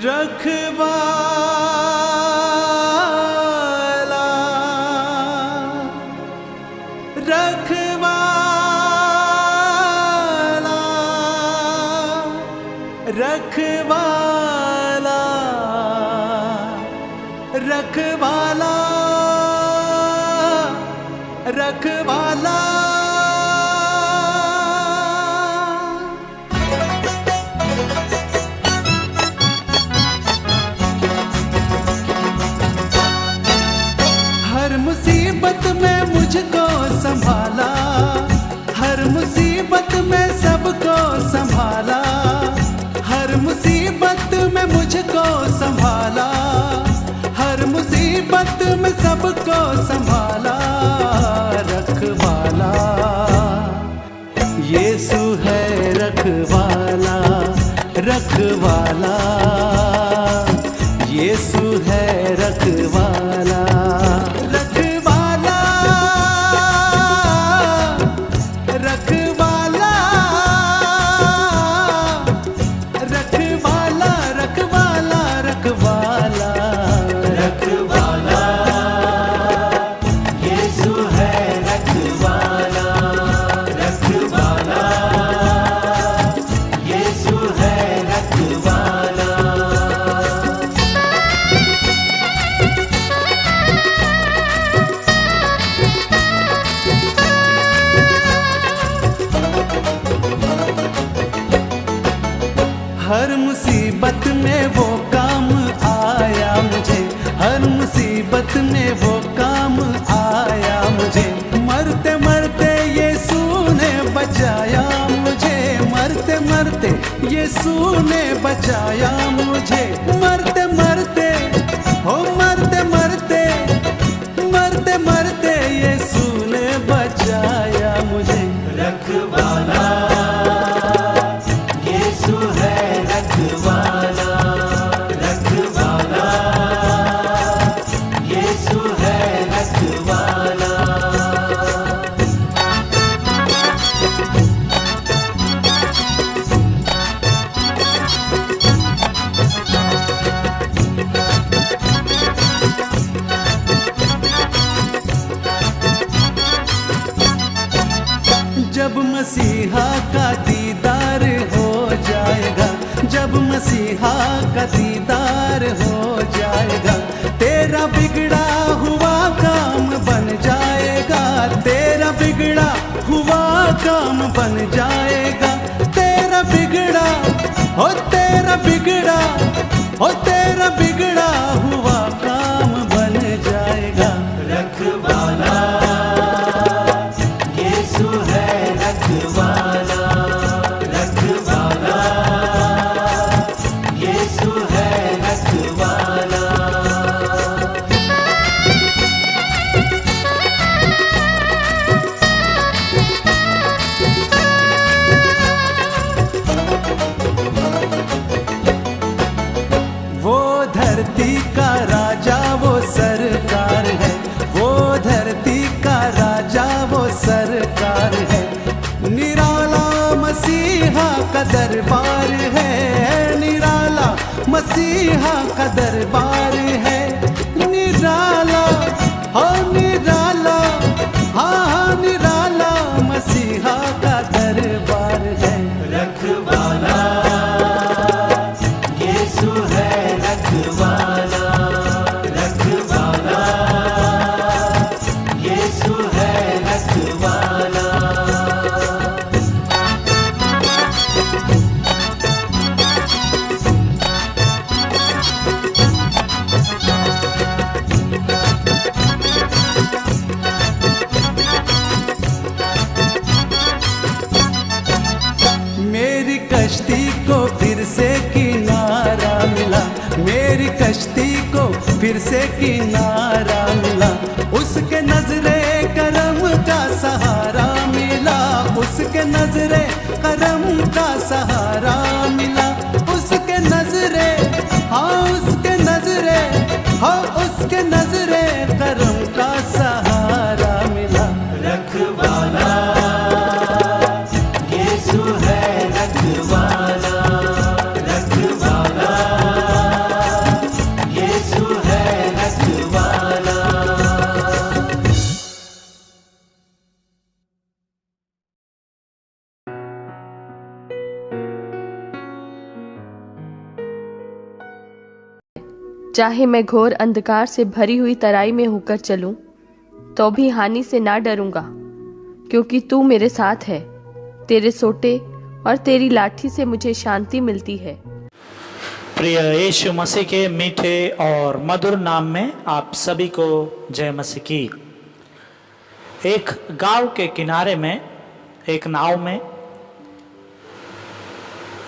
रखवाला रखवाला रखवाला रखवाला रखवाला। हर मुसीबत में मुझको संभाला, हर मुसीबत में सबको संभाला, हर मुसीबत में मुझको संभाला, हर मुसीबत में सबको संभाला। रखवाला यीशु है, रखवाला रखवाला यीशु है, रखवाला रखवाला रखवाला रखवाला रखवाला रखवाला रखवाला यीशु है, रखवाला रखवाला यीशु है, रखवाला। हर मुसीबत में वो काम आया मुझे, हर मुसीबत में वो काम आया मुझे। मरते मरते यीशु ने बचाया मुझे, मरते मरते यीशु ने बचाया मुझे। मरते मरते हो मरते मरते मरते मरते यीशु ने बचाया मुझे। रखवाला यीशु है, रखवाला रखवाला यीशु है, रखवाला। जब मसीहा का दीदार हो जाएगा, जब मसीहा का दीदार हो जाएगा, तेरा बिगड़ा हुआ काम बन जाएगा, तेरा बिगड़ा हुआ काम बन जाएगा। तेरा बिगड़ा हो तेरा बिगड़ा हो तेरा बिगड़ा हुआ काम बन जाएगा। रखवाला यीशु है, रखवाला रखवाला यीशु है, रखवाला। वो धरती का राजा वो सरकार है, वो धरती का राजा वो सरकार है। निराला मसीहा का दरबार है, निराला मसीहा का दरबार है। निराला हो निराला, हाँ हाँ निराला मसीहा का दरबार है। रखवाला यीशु है, रखवाला रखवाला यीशु है, रखवाला। मेरी कश्ती को फिर से किनारा मिला, मेरी कश्ती को फिर से किनारा मिला। उसके नजरे करम का सहारा मिला, उसके नजरे करम का सहारा मिला। उसके नजरे हाँ उसके नजरे हाँ उसके नजरे करम का सहारा मिला। रखवाला यीशु है, रखवाला रखवाला चाहे मैं घोर अंधकार से भरी हुई तराई में होकर चलूं, तो भी हानि से ना डरूंगा, क्योंकि तू मेरे साथ है। तेरे सोटे और तेरी लाठी से मुझे शांति मिलती है। प्रिय यीशु मसीह के मीठे और मधुर नाम में आप सभी को जय मसीह की। एक गांव के किनारे में एक नाव में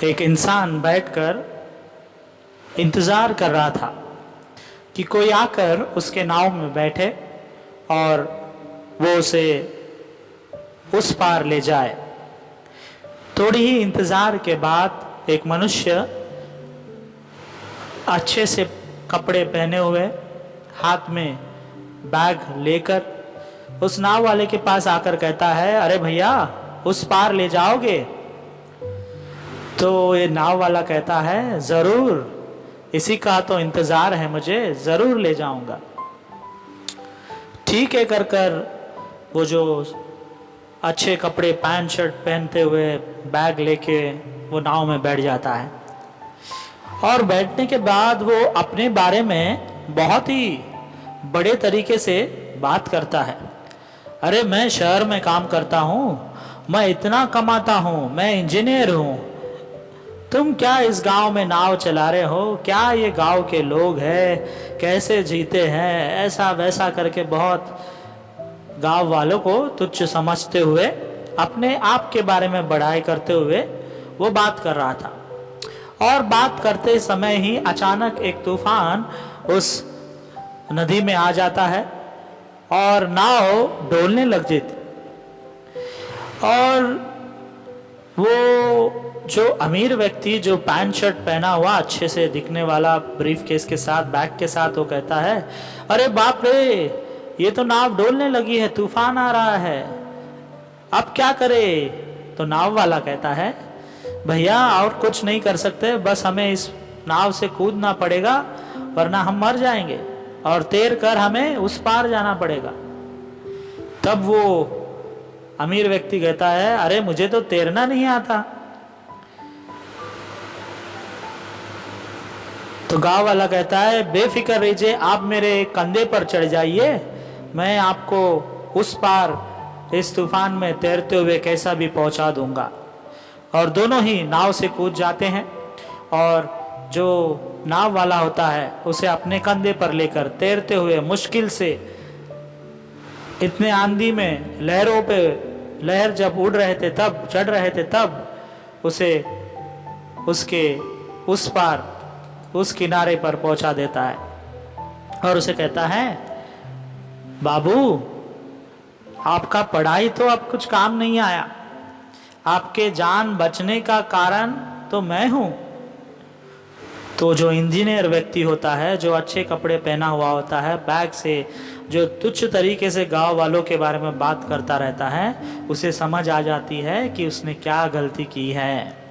एक इंसान बैठकर इंतज़ार कर रहा था कि कोई आकर उसके नाव में बैठे और वो उसे उस पार ले जाए। थोड़ी ही इंतज़ार के बाद एक मनुष्य अच्छे से कपड़े पहने हुए, हाथ में बैग लेकर उस नाव वाले के पास आकर कहता है, अरे भैया उस पार ले जाओगे? तो ये नाव वाला कहता है, ज़रूर, इसी का तो इंतज़ार है मुझे, ज़रूर ले जाऊंगा। ठीक है कर कर वो जो अच्छे कपड़े पैंट शर्ट पहनते हुए बैग लेके वो नाव में बैठ जाता है। और बैठने के बाद वो अपने बारे में बहुत ही बड़े तरीके से बात करता है। अरे मैं शहर में काम करता हूँ, मैं इतना कमाता हूँ, मैं इंजीनियर हूँ, तुम क्या इस गांव में नाव चला रहे हो? क्या ये गांव के लोग हैं, कैसे जीते हैं? ऐसा वैसा करके बहुत गांव वालों को तुच्छ समझते हुए, अपने आप के बारे में बड़ाई करते हुए वो बात कर रहा था। और बात करते समय ही अचानक एक तूफान उस नदी में आ जाता है और नाव डोलने लग जाती। और वो जो अमीर व्यक्ति जो पैंट शर्ट पहना हुआ, अच्छे से दिखने वाला, ब्रीफ केस के साथ, बैग के साथ, वो कहता है, अरे बाप रे, ये तो नाव डोलने लगी है, तूफान आ रहा है, अब क्या करे? तो नाव वाला कहता है, भैया और कुछ नहीं कर सकते, बस हमें इस नाव से कूदना पड़ेगा वरना हम मर जाएंगे, और तैर कर हमें उस पार जाना पड़ेगा। तब वो अमीर व्यक्ति कहता है, अरे मुझे तो तैरना नहीं आता। तो गांव वाला कहता है, बेफिक्र रहिए, आप मेरे कंधे पर चढ़ जाइए, मैं आपको उस पार इस तूफान में तैरते हुए कैसा भी पहुंचा दूंगा। और दोनों ही नाव से कूद जाते हैं और जो नाव वाला होता है उसे अपने कंधे पर लेकर तैरते हुए मुश्किल से, इतने आंधी में लहरों पे लहर जब उड़ रहे थे, तब चढ़ रहे थे, तब उसे उसके उस पार उस किनारे पर पहुंचा देता है और उसे कहता है, बाबू आपका पढ़ाई तो अब कुछ काम नहीं आया, आपके जान बचने का कारण तो मैं हूं। तो जो इंजीनियर व्यक्ति होता है, जो अच्छे कपड़े पहना हुआ होता है, बैग से जो तुच्छ तरीके से गांव वालों के बारे में बात करता रहता है, उसे समझ आ जाती है कि उसने क्या गलती की है।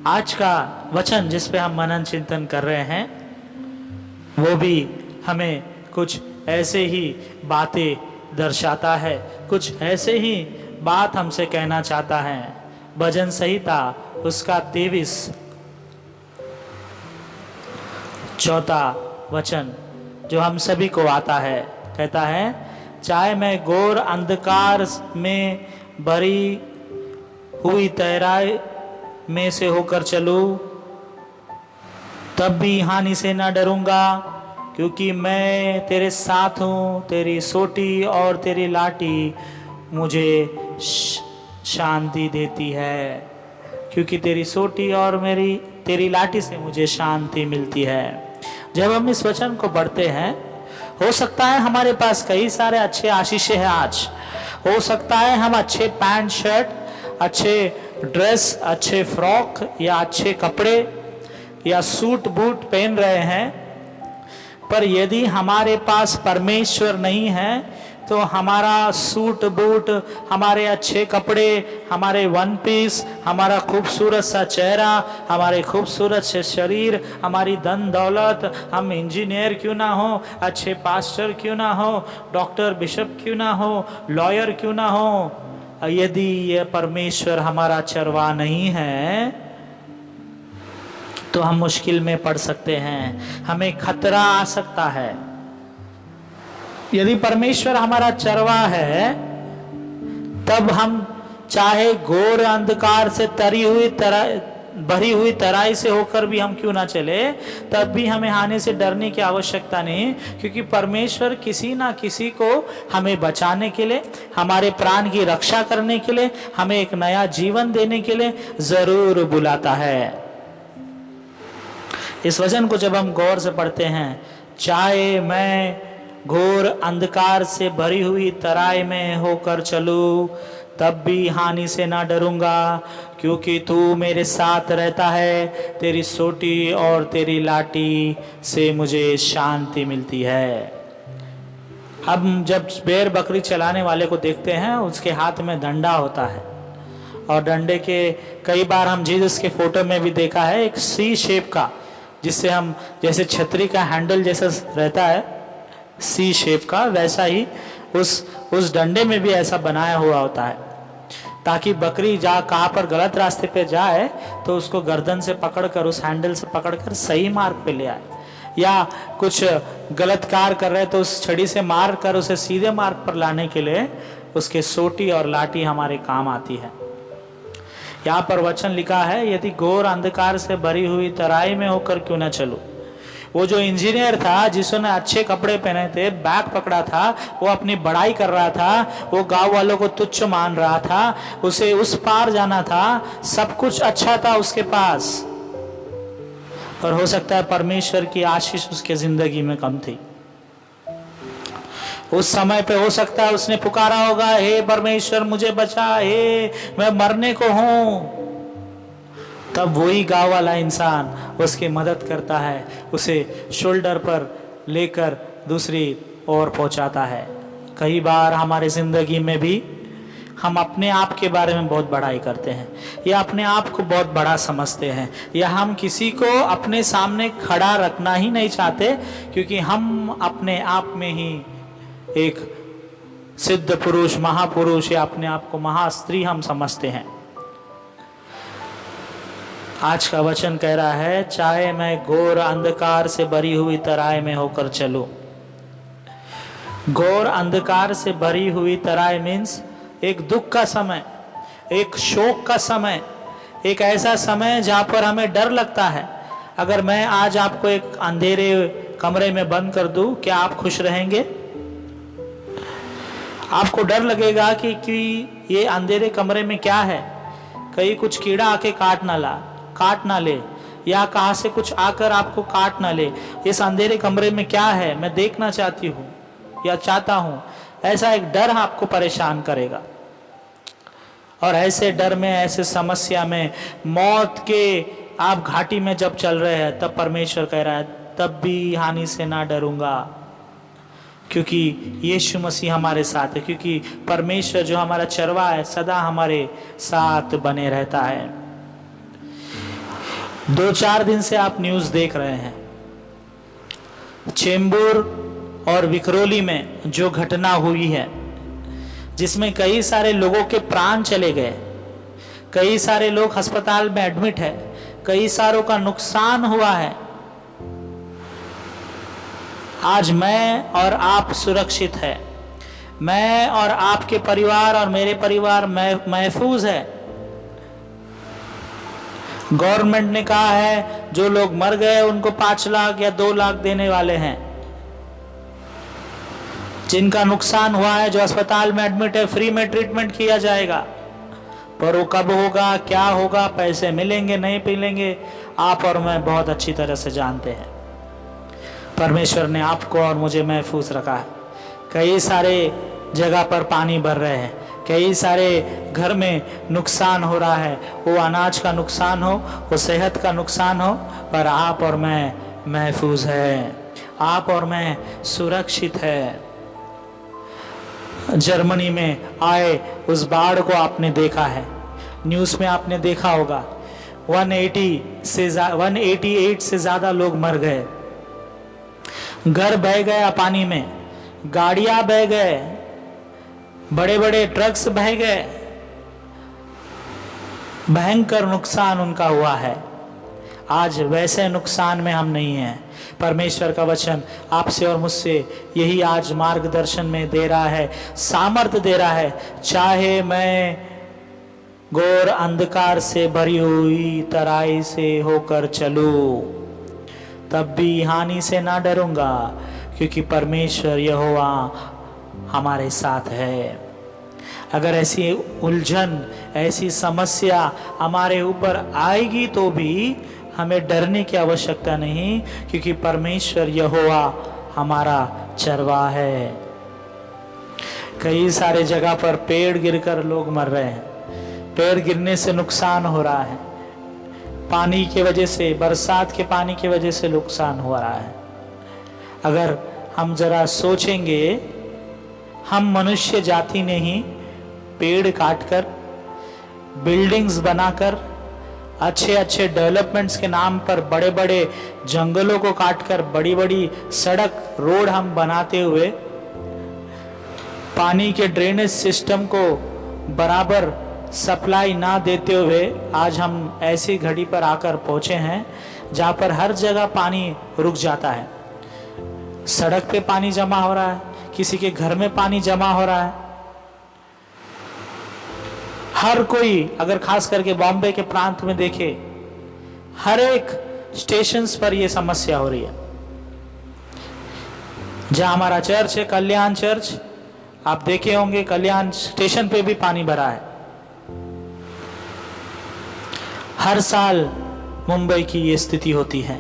आज का वचन जिस पे हम मनन चिंतन कर रहे हैं, वो भी हमें कुछ ऐसे ही बातें दर्शाता है, कुछ ऐसे ही बात हमसे कहना चाहता है। भजन संहिता उसका 23 चौथा वचन जो हम सभी को आता है, कहता है, चाहे मैं घोर अंधकार में भरी हुई तराई में से होकर चलूं, तब भी हानि से न डरूंगा, क्योंकि मैं तेरे साथ हूं, तेरी सोटी और तेरी लाठी मुझे शांति देती है। क्योंकि तेरी सोटी और तेरी लाठी से मुझे शांति मिलती है। जब हम इस वचन को पढ़ते हैं, हो सकता है हमारे पास कई सारे अच्छे आशीषें हैं आज, हो सकता है हम अच्छे पैंट शर्ट, अच्छे ड्रेस, अच्छे फ्रॉक या अच्छे कपड़े या सूट बूट पहन रहे हैं, पर यदि हमारे पास परमेश्वर नहीं है तो हमारा सूट बूट, हमारे अच्छे कपड़े, हमारे वन पीस, हमारा खूबसूरत सा चेहरा, हमारे खूबसूरत से शरीर, हमारी धन दौलत, हम इंजीनियर क्यों ना हो, अच्छे पास्टर क्यों ना हो, डॉक्टर बिशप क्यों ना हो, लॉयर क्यों ना हो, यदि ये परमेश्वर हमारा चरवा नहीं है तो हम मुश्किल में पड़ सकते हैं, हमें खतरा आ सकता है। यदि परमेश्वर हमारा चरवा है, तब हम चाहे घोर अंधकार से भरी हुई तराई से होकर भी हम क्यों ना चले, तब भी हमें हानि से डरने की आवश्यकता नहीं, क्योंकि परमेश्वर किसी ना किसी को हमें बचाने के लिए, हमारे प्राण की रक्षा करने के लिए, हमें एक नया जीवन देने के लिए जरूर बुलाता है। इस वचन को जब हम गौर से पढ़ते हैं, चाहे मैं घोर अंधकार से भरी हुई तराई में होकर चलूं, तब भी हानि से ना डरूंगा, क्योंकि तू मेरे साथ रहता है, तेरी सोटी और तेरी लाठी से मुझे शांति मिलती है। अब जब भेड़ बकरी चलाने वाले को देखते हैं, उसके हाथ में डंडा होता है, और डंडे के कई बार हम जीसस के फोटो में भी देखा है, एक सी शेप का, जिससे हम जैसे छतरी का हैंडल जैसा रहता है सी शेप का, वैसा ही उस डंडे में भी ऐसा बनाया हुआ होता है, ताकि बकरी कहाँ पर गलत रास्ते पे जाए तो उसको गर्दन से पकड़कर, उस हैंडल से पकड़कर सही मार्ग पे ले आए, या कुछ गलत कार्य कर रहे तो उस छड़ी से मार कर उसे सीधे मार्ग पर लाने के लिए उसके सोटी और लाठी हमारे काम आती है। यहाँ पर वचन लिखा है, यदि घोर अंधकार से भरी हुई तराई में होकर क्यों न चलूं। वो जो इंजीनियर था, जिसने अच्छे कपड़े पहने थे, बैग पकड़ा था, वो अपनी बड़ाई कर रहा था, वो गांव वालों को तुच्छ मान रहा था, उसे उस पार जाना था, सब कुछ अच्छा था उसके पास, पर हो सकता है परमेश्वर की आशीष उसके जिंदगी में कम थी। उस समय पे हो सकता है उसने पुकारा होगा, हे परमेश्वर मुझे बचा, हे मैं मरने को हूं। तब वही गांव वाला इंसान उसकी मदद करता है, उसे शोल्डर पर लेकर दूसरी ओर पहुंचाता है। कई बार हमारे जिंदगी में भी हम अपने आप के बारे में बहुत बड़ाई करते हैं, या अपने आप को बहुत बड़ा समझते हैं, या हम किसी को अपने सामने खड़ा रखना ही नहीं चाहते, क्योंकि हम अपने आप में ही एक सिद्ध पुरुष, महापुरुष, या अपने आप को महास्त्री हम समझते हैं। आज का वचन कह रहा है, चाहे मैं घोर अंधकार से भरी हुई तराई में होकर चलूं। घोर अंधकार से भरी हुई तराई मीन्स एक दुख का समय, एक शोक का समय, एक ऐसा समय जहां पर हमें डर लगता है। अगर मैं आज आपको एक अंधेरे कमरे में बंद कर दूं, क्या आप खुश रहेंगे? आपको डर लगेगा कि ये अंधेरे कमरे में क्या है, कहीं कुछ कीड़ा आके काट ना ले, या कहां से कुछ आकर आपको काट ना ले। इस अंधेरे कमरे में क्या है, मैं देखना चाहती हूँ या चाहता हूँ, ऐसा एक डर आपको परेशान करेगा। और ऐसे डर में, ऐसे समस्या में, मौत के आप घाटी में जब चल रहे हैं, तब परमेश्वर कह रहा है, तब भी हानि से ना डरूंगा, क्योंकि यीशु मसीह हमारे साथ है, क्योंकि परमेश्वर जो हमारा चरवा है सदा हमारे साथ बने रहता है। 2-4 दिन से आप न्यूज़ देख रहे हैं, चेंबूर और विकरोली में जो घटना हुई है, जिसमें कई सारे लोगों के प्राण चले गए, कई सारे लोग अस्पताल में एडमिट है, कई सारों का नुकसान हुआ है। आज मैं और आप सुरक्षित है, मैं और आपके परिवार और मेरे परिवार महफूज है। गवर्नमेंट ने कहा है जो लोग मर गए उनको 5 लाख या 2 लाख देने वाले हैं। जिनका नुकसान हुआ है, जो अस्पताल में एडमिट है, फ्री में ट्रीटमेंट किया जाएगा। पर वो कब होगा, क्या होगा, पैसे मिलेंगे नहीं मिलेंगे, आप और मैं बहुत अच्छी तरह से जानते हैं। परमेश्वर ने आपको और मुझे महफूज रखा है। कई सारे जगह पर पानी भर रहे हैं, कई सारे घर में नुकसान हो रहा है, वो अनाज का नुकसान हो, वो सेहत का नुकसान हो, पर आप और मैं महफूज है, आप और मैं सुरक्षित है। जर्मनी में आए उस बाढ़ को आपने देखा है, न्यूज़ में आपने देखा होगा, 188 से ज़्यादा लोग मर गए, घर बह गया पानी में, गाड़ियां बह गए, बड़े बड़े ट्रक्स बह गए, भयंकर नुकसान उनका हुआ है। आज वैसे नुकसान में हम नहीं हैं। परमेश्वर का वचन आपसे और मुझसे यही आज मार्गदर्शन में दे रहा है, सामर्थ्य दे रहा है। चाहे मैं घोर अंधकार से भरी हुई तराई से होकर चलूं, तब भी हानि से ना डरूंगा, क्योंकि परमेश्वर यहोवा हमारे साथ है। अगर ऐसी उलझन, ऐसी समस्या हमारे ऊपर आएगी तो भी हमें डरने की आवश्यकता नहीं, क्योंकि परमेश्वर यहोवा हमारा चरवाहा है। कई सारे जगह पर पेड़ गिरकर लोग मर रहे हैं, पेड़ गिरने से नुकसान हो रहा है, पानी के वजह से, बरसात के पानी की वजह से नुकसान हो रहा है। अगर हम जरा सोचेंगे, हम मनुष्य जाति ने ही पेड़ काटकर, बिल्डिंग्स बनाकर, अच्छे अच्छे डेवलपमेंट्स के नाम पर बड़े बड़े जंगलों को काटकर बड़ी बड़ी सड़क, रोड हम बनाते हुए, पानी के ड्रेनेज सिस्टम को बराबर सप्लाई ना देते हुए आज हम ऐसी घड़ी पर आकर पहुंचे हैं जहां पर हर जगह पानी रुक जाता है। सड़क पे पानी जमा हो रहा है, किसी के घर में पानी जमा हो रहा है। हर कोई, अगर खास करके बॉम्बे के प्रांत में देखे, हर एक स्टेशंस पर यह समस्या हो रही है। जहां हमारा चर्च है, कल्याण चर्च, आप देखे होंगे कल्याण स्टेशन पे भी पानी भरा है। हर साल मुंबई की ये स्थिति होती है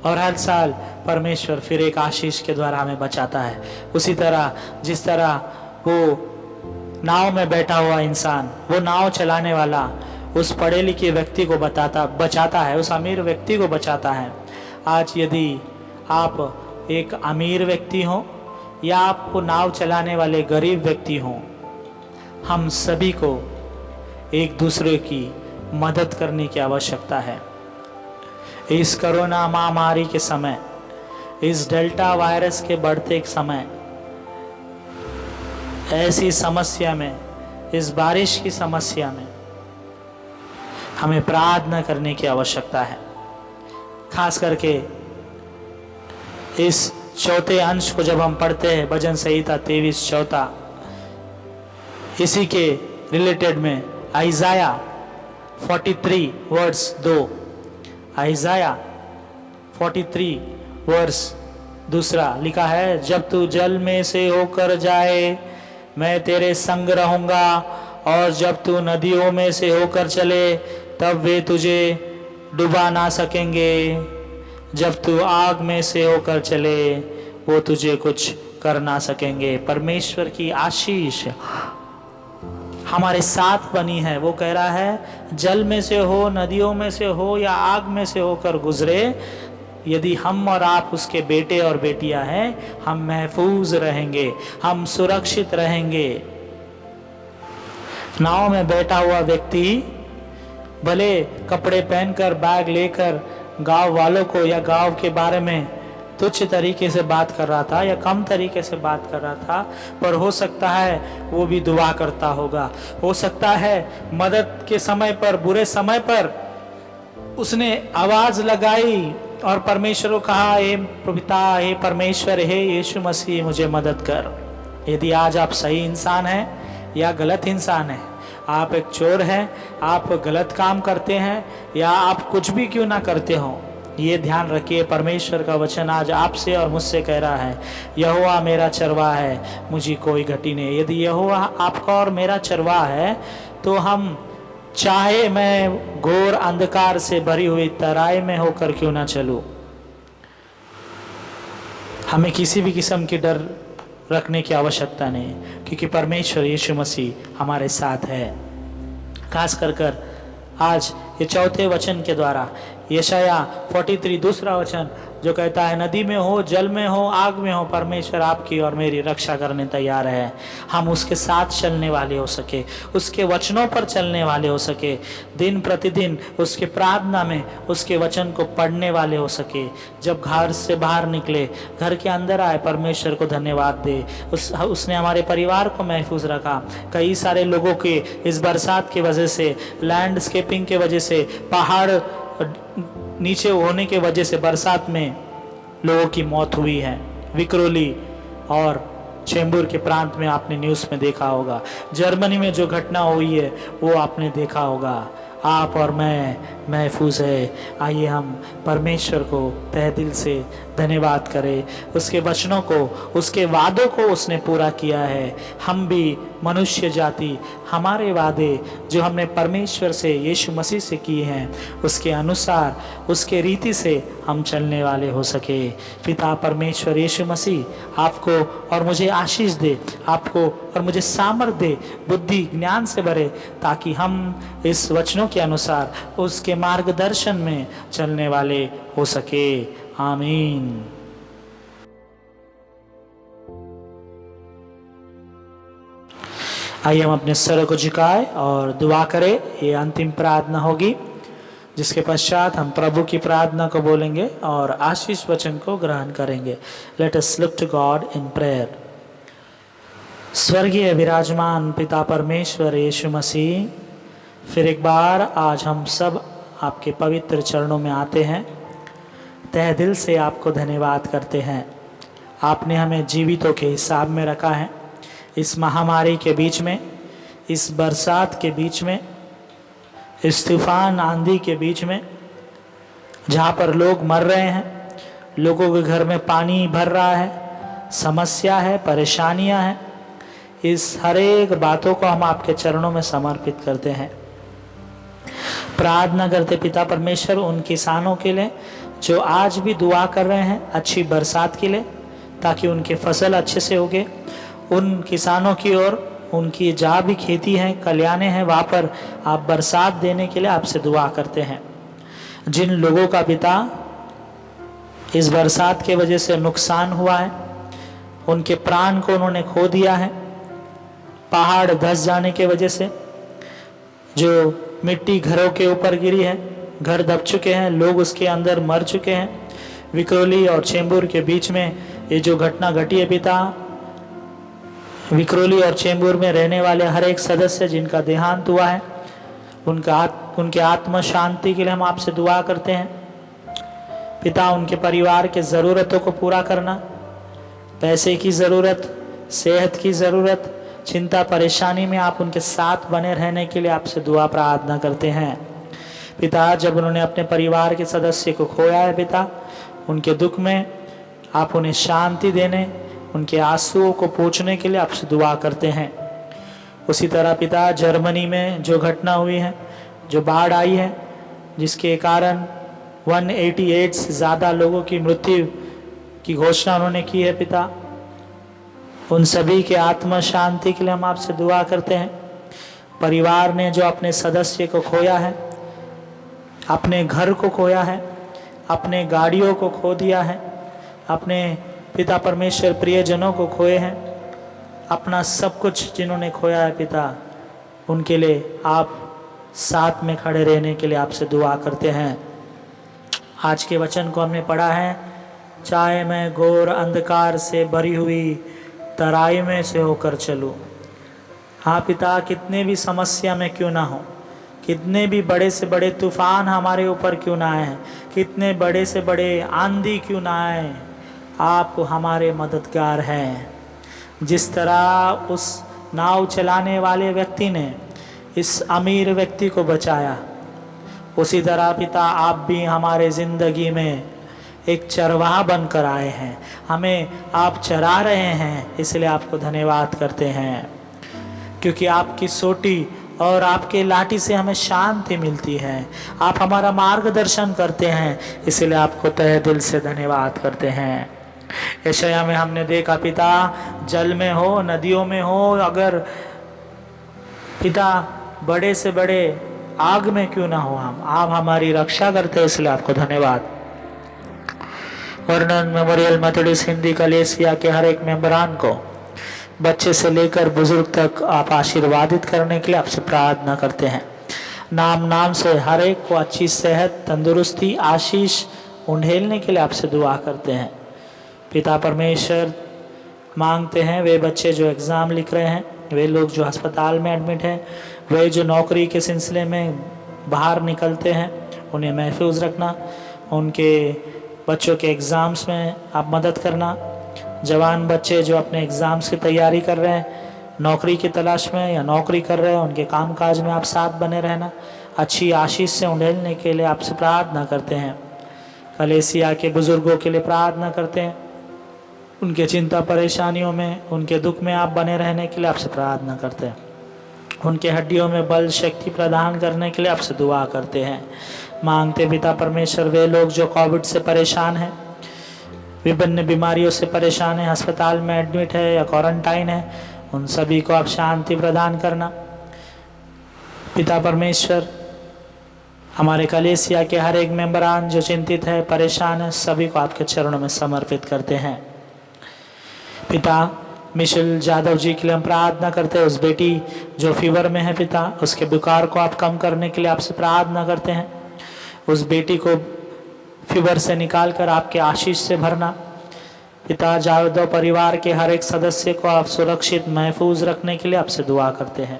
और हर साल परमेश्वर फिर एक आशीष के द्वारा हमें बचाता है। उसी तरह जिस तरह वो नाव में बैठा हुआ इंसान, वो नाव चलाने वाला उस पढ़े लिखे व्यक्ति को बचाता है, उस अमीर व्यक्ति को बचाता है। आज यदि आप एक अमीर व्यक्ति हो या आपको नाव चलाने वाले गरीब व्यक्ति हो, हम सभी को एक दूसरे की मदद करने की आवश्यकता है। इस कोरोना महामारी के समय, इस डेल्टा वायरस के बढ़ते समय, ऐसी समस्या में, इस बारिश की समस्या में हमें प्रार्थना करने की आवश्यकता है। खास करके इस चौथे अंश को जब हम पढ़ते हैं, भजन संहिता 23:4, इसी के रिलेटेड में आइजाया 43 वर्स 2, आइजाया 43 वर्स 2 लिखा है, जब तू जल में से होकर जाए मैं तेरे संग रहूंगा, और जब तू नदियों में से होकर चले तब वे तुझे डुबा ना सकेंगे। जब तू आग में से होकर चले वो तुझे कुछ कर ना सकेंगे। परमेश्वर की आशीष हमारे साथ बनी है। वो कह रहा है जल में से हो, नदियों में से हो या आग में से होकर गुजरे, यदि हम और आप उसके बेटे और बेटियां हैं, हम महफूज रहेंगे, हम सुरक्षित रहेंगे। नाव में बैठा हुआ व्यक्ति भले कपड़े पहनकर, बैग लेकर गांव वालों को या गांव के बारे में तुच्छ तरीके से बात कर रहा था या कम तरीके से बात कर रहा था, पर हो सकता है वो भी दुआ करता होगा। हो सकता है मदद के समय पर, बुरे समय पर उसने आवाज लगाई और परमेश्वर को कहा, हे पिता, हे परमेश्वर, हे यीशु मसीह, मुझे मदद कर। यदि आज आप सही इंसान हैं या गलत इंसान हैं, आप एक चोर हैं, आप गलत काम करते हैं या आप कुछ भी क्यों ना करते हो, ये ध्यान रखिए। परमेश्वर का वचन आज आपसे और मुझसे कह रहा है, यहोवा मेरा चरवाहा है, मुझे कोई घटी नहीं। यदि यहोवा आपका और मेरा चरवाहा है तो हम चाहे मैं घोर अंधकार से भरी हुई तराई में होकर क्यों ना चलूं, हमें किसी भी किस्म की डर रखने की आवश्यकता नहीं, क्योंकि परमेश्वर यीशु मसीह हमारे साथ है। खास कर आज ये चौथे वचन के द्वारा यशाया 43 दूसरा वचन जो कहता है, नदी में हो, जल में हो, आग में हो, परमेश्वर आपकी और मेरी रक्षा करने तैयार है। हम उसके साथ चलने वाले हो सके, उसके वचनों पर चलने वाले हो सके, दिन प्रतिदिन उसके प्रार्थना में उसके वचन को पढ़ने वाले हो सके। जब घर से बाहर निकले, घर के अंदर आए, परमेश्वर को धन्यवाद दे, उसने हमारे परिवार को महफूज रखा। कई सारे लोगों के इस बरसात की वजह से, लैंडस्केपिंग के वजह से पहाड़ नीचे होने के वजह से बरसात में लोगों की मौत हुई है। विक्रोली और चेंबूर के प्रांत में आपने न्यूज़ में देखा होगा। जर्मनी में जो घटना हुई है वो आपने देखा होगा। आप और मैं महफूज है। आइए हम परमेश्वर को तहे दिल से धन्यवाद करें। उसके वचनों को, उसके वादों को उसने पूरा किया है। हम भी मनुष्य जाति, हमारे वादे जो हमने परमेश्वर से, यीशु मसीह से किए हैं, उसके अनुसार, उसके रीति से हम चलने वाले हो सके। पिता परमेश्वर यीशु मसीह आपको और मुझे आशीष दे, आपको और मुझे सामर्थ दे, बुद्धि ज्ञान से भरे, ताकि हम इस वचनों के अनुसार उसके मार्गदर्शन में चलने वाले हो सके। आमीन। आइए हम अपने सर को झुकाएं और दुआ करें। ये अंतिम प्रार्थना होगी, जिसके पश्चात हम प्रभु की प्रार्थना को बोलेंगे और आशीष वचन को ग्रहण करेंगे। Let us look to God in prayer. स्वर्गीय विराजमान पिता परमेश्वर यीशु मसीह, फिर एक बार आज हम सब आपके पवित्र चरणों में आते हैं। तहे दिल से आपको धन्यवाद करते हैं। आपने हमें जीवितों के हिसाब में रखा है। इस महामारी के बीच में, इस बरसात के बीच में, इस तूफान आंधी के बीच में, जहाँ पर लोग मर रहे हैं, लोगों के घर में पानी भर रहा है, समस्या है, परेशानियाँ हैं, इस हर एक बातों को हम आपके चरणों में समर्पित करते हैं। प्रार्थना करते पिता परमेश्वर उन किसानों के लिए जो आज भी दुआ कर रहे हैं अच्छी बरसात के लिए, ताकि उनकी फसल अच्छे से उगे। उन किसानों की ओर, उनकी जहाँ भी खेती है, कल्याणे हैं, वहाँ पर आप बरसात देने के लिए आपसे दुआ करते हैं। जिन लोगों का पिता इस बरसात के वजह से नुकसान हुआ है, उनके प्राण को उन्होंने खो दिया है, पहाड़ धंस जाने के वजह से, जो मिट्टी घरों के ऊपर गिरी है, घर दब चुके हैं, लोग उसके अंदर मर चुके हैं। विक्रोली और चेंबूर के बीच में ये जो घटना घटी है पिता, विक्रोली और चेंबूर में रहने वाले हर एक सदस्य जिनका देहांत हुआ है, उनके आत्मा शांति के लिए हम आपसे दुआ करते हैं। पिता, उनके परिवार के ज़रूरतों को पूरा करना, पैसे की ज़रूरत, सेहत की ज़रूरत, चिंता परेशानी में आप उनके साथ बने रहने के लिए आपसे दुआ प्रार्थना करते हैं। पिता, जब उन्होंने अपने परिवार के सदस्य को खोया है पिता, उनके दुख में आप उन्हें शांति देने, उनके आंसुओं को पोंछने के लिए आपसे दुआ करते हैं। उसी तरह पिता, जर्मनी में जो घटना हुई है, जो बाढ़ आई है, जिसके कारण 188 से ज़्यादा लोगों की मृत्यु की घोषणा उन्होंने की है पिता, उन सभी के आत्मा शांति के लिए हम आपसे दुआ करते हैं। परिवार ने जो अपने सदस्य को खोया है, अपने घर को खोया है, अपने गाड़ियों को खो दिया है, अपने पिता परमेश्वर प्रियजनों को खोए हैं, अपना सब कुछ जिन्होंने खोया है पिता, उनके लिए आप साथ में खड़े रहने के लिए आपसे दुआ करते हैं। आज के वचन को हमने पढ़ा है, चाहे मैं घोर अंधकार से भरी हुई तराई में से होकर चलूं। हाँ पिता, कितने भी समस्या में क्यों ना हो, कितने भी बड़े से बड़े तूफान हमारे ऊपर क्यों ना आए, कितने बड़े से बड़े आंधी क्यों ना आए, आप हमारे मददगार हैं। जिस तरह उस नाव चलाने वाले व्यक्ति ने इस अमीर व्यक्ति को बचाया, उसी तरह पिता आप भी हमारे ज़िंदगी में एक चरवाहा बनकर आए हैं, हमें आप चरा रहे हैं, इसलिए आपको धन्यवाद करते हैं। क्योंकि आपकी सोटी और आपके लाठी से हमें शांति मिलती है, आप हमारा मार्गदर्शन करते हैं, इसलिए आपको तहे दिल से धन्यवाद करते हैं। यशाया में हमने देखा पिता, जल में हो, नदियों में हो, अगर पिता बड़े से बड़े आग में क्यों ना हो, आप हमारी रक्षा करते हैं, इसलिए आपको धन्यवाद। वर्णन मेमोरियल मेथोडिस्ट हिंदी कलेसिया के हर एक मेंबरान को, बच्चे से लेकर बुजुर्ग तक आप आशीर्वादित करने के लिए आपसे प्रार्थना करते हैं। नाम नाम से हर एक को अच्छी सेहत, तंदुरुस्ती, आशीष उंडेलने के लिए आपसे दुआ करते हैं। पिता परमेश्वर, मांगते हैं वे बच्चे जो एग्ज़ाम लिख रहे हैं, वे लोग जो अस्पताल में एडमिट हैं, वे जो नौकरी के सिलसिले में बाहर निकलते हैं, उन्हें महफूज रखना। उनके बच्चों के एग्ज़ाम्स में आप मदद करना। जवान बच्चे जो अपने एग्ज़ाम्स की तैयारी कर रहे हैं, नौकरी की तलाश में या नौकरी कर रहे हैं, उनके कामकाज में आप साथ बने रहना। अच्छी आशीष से उंडेलने के लिए आपसे प्रार्थना करते हैं। कलेसिया के बुज़ुर्गों के लिए प्रार्थना करते हैं, उनके चिंता परेशानियों में, उनके दुख में आप बने रहने के लिए आपसे प्रार्थना करते हैं। उनके हड्डियों में बल शक्ति प्रदान करने के लिए आपसे दुआ करते हैं। मांगते पिता परमेश्वर, वे लोग जो कोविड से परेशान हैं, विभिन्न बीमारियों से परेशान हैं, अस्पताल में एडमिट है या क्वारंटाइन है, उन सभी को आप शांति प्रदान करना। पिता परमेश्वर, हमारे कलेसिया के हर एक मेंबरान जो चिंतित है, परेशान है, सभी को आपके चरणों में समर्पित करते हैं। पिता मिशेल यादव जी के लिए हम प्रार्थना करते हैं। उस बेटी जो फीवर में है पिता, उसके बुखार को आप कम करने के लिए आपसे प्रार्थना करते हैं। उस बेटी को फीवर से निकाल कर आपके आशीष से भरना। पिता यादव परिवार के हर एक सदस्य को आप सुरक्षित महफूज रखने के लिए आपसे दुआ करते हैं।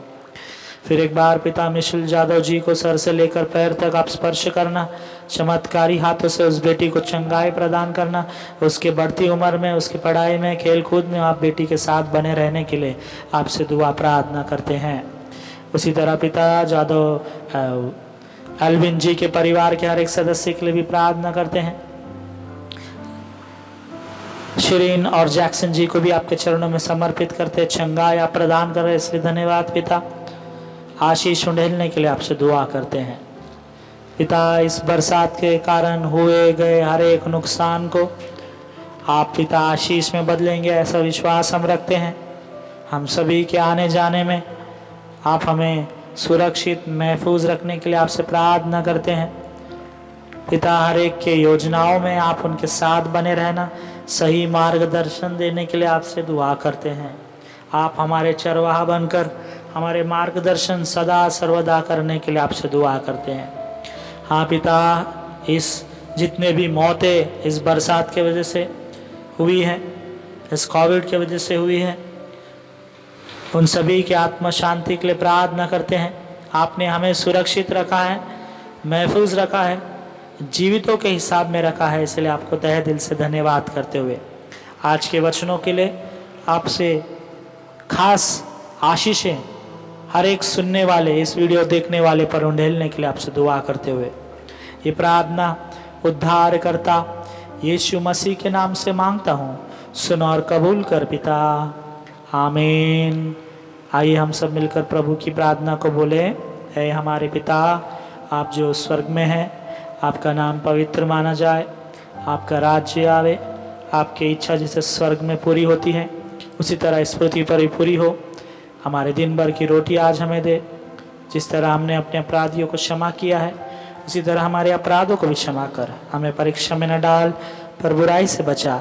फिर एक बार पिता मिशेल यादव जी को सर से लेकर पैर तक आप स्पर्श करना, चमत्कारी हाथों से उस बेटी को चंगाई प्रदान करना। उसके बढ़ती उम्र में, उसकी पढ़ाई में, खेल कूद में आप बेटी के साथ बने रहने के लिए आपसे दुआ प्रार्थना करते हैं। उसी तरह पिता यादव एल्विन जी के परिवार के हर एक सदस्य के लिए भी प्रार्थना करते हैं। शिरीन और जैक्सन जी को भी आपके चरणों में समर्पित करते हैं। चंगाई आप प्रदान कर रहे, इसलिए धन्यवाद पिता। आशीष उंडेलने के लिए आपसे दुआ करते हैं। पिता, इस बरसात के कारण हुए गए हर एक नुकसान को आप पिता आशीष में बदलेंगे, ऐसा विश्वास हम रखते हैं। हम सभी के आने जाने में आप हमें सुरक्षित महफूज रखने के लिए आपसे प्रार्थना करते हैं। पिता, हर एक के योजनाओं में आप उनके साथ बने रहना, सही मार्गदर्शन देने के लिए आपसे दुआ करते हैं। आप हमारे चरवाहा बनकर हमारे मार्गदर्शन सदा सर्वदा करने के लिए आपसे दुआ करते हैं। हाँ पिता, इस जितने भी मौतें इस बरसात के वजह से हुई हैं, इस कोविड के वजह से हुई हैं, उन सभी की आत्मा शांति के लिए प्रार्थना करते हैं। आपने हमें सुरक्षित रखा है, महफूज रखा है, जीवितों के हिसाब में रखा है, इसलिए आपको तहे दिल से धन्यवाद करते हुए आज के वचनों के लिए आपसे खास आशीषें हर एक सुनने वाले, इस वीडियो देखने वाले पर उंडेलने के लिए आपसे दुआ करते हुए ये प्रार्थना उद्धारकर्ता यीशु मसीह के नाम से मांगता हूँ, सुन और कबूल कर पिता, आमीन। आइए हम सब मिलकर प्रभु की प्रार्थना को बोले। है हमारे पिता, आप जो स्वर्ग में हैं, आपका नाम पवित्र माना जाए, आपका राज्य आवे, आपकी इच्छा जैसे स्वर्ग में पूरी होती है उसी तरह इस पृथ्वी पर भी पूरी हो। हमारे दिन भर की रोटी आज हमें दे, जिस तरह हमने अपने अपराधियों को क्षमा किया है उसी तरह हमारे अपराधों को भी क्षमा कर, हमें परीक्षा में न डाल पर बुराई से बचा,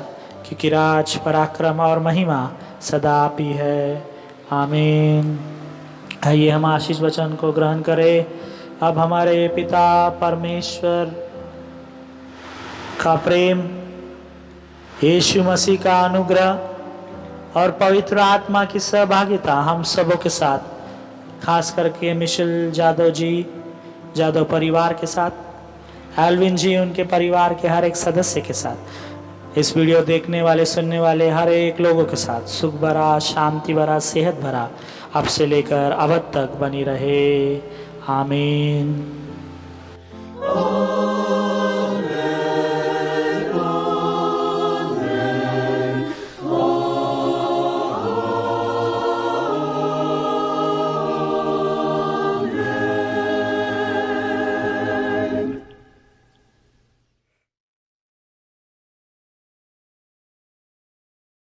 क्योंकि राज, पराक्रम और महिमा सदा आप ही है, आमीन। आइए हम आशीष वचन को ग्रहण करें। अब हमारे पिता परमेश्वर का प्रेम, यीशु मसीह का अनुग्रह और पवित्र आत्मा की सहभागिता हम सबों के साथ, खास करके मिशेल यादव जी, यादव परिवार के साथ, एल्विन जी उनके परिवार के हर एक सदस्य के साथ, इस वीडियो देखने वाले, सुनने वाले हर एक लोगों के साथ सुख भरा, शांति भरा, सेहत भरा अब से लेकर अब तक बनी रहे, आमीन।